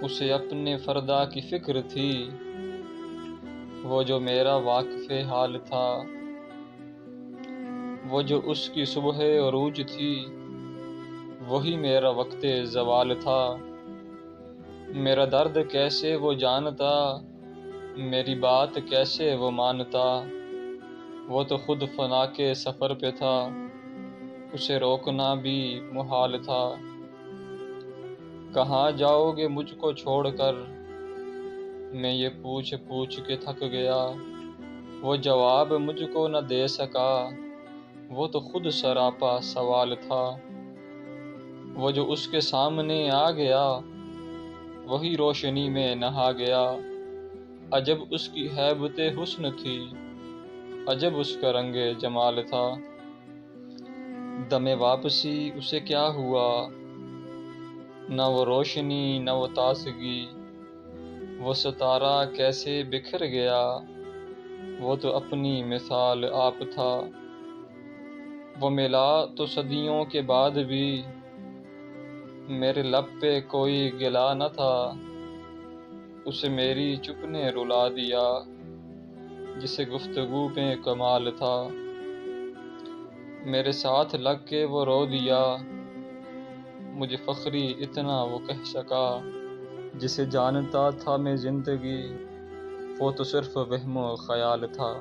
اسے اپنے فردا کی فکر تھی، وہ جو میرا واقف حال تھا، وہ جو اس کی صبح عروج تھی، وہی میرا وقت زوال تھا۔ میرا درد کیسے وہ جانتا، میری بات کیسے وہ مانتا، وہ تو خود فنا کے سفر پہ تھا، اسے روکنا بھی محال تھا۔ کہاں جاؤ گے مجھ کو چھوڑ کر، میں یہ پوچھ پوچھ کے تھک گیا، وہ جواب مجھ کو نہ دے سکا، وہ تو خود سراپا سوال تھا۔ وہ جو اس کے سامنے آ گیا، وہی روشنی میں نہا گیا، عجب اس کی ہیبت حسن تھی، عجب اس کا رنگ جمال تھا۔ دم واپسی اسے کیا ہوا، نہ وہ روشنی نہ وہ تازگی، وہ ستارہ کیسے بکھر گیا، وہ تو اپنی مثال آپ تھا۔ وہ ملا تو صدیوں کے بعد بھی، میرے لب پہ کوئی گلا نہ تھا، اسے میری چپ نے رلا دیا، جسے گفتگو میں کمال تھا۔ میرے ساتھ لگ کے وہ رو دیا، مجھے فخری اتنا وہ کہہ سکا، جسے جانتا تھا میں زندگی، وہ تو صرف وہم و خیال تھا۔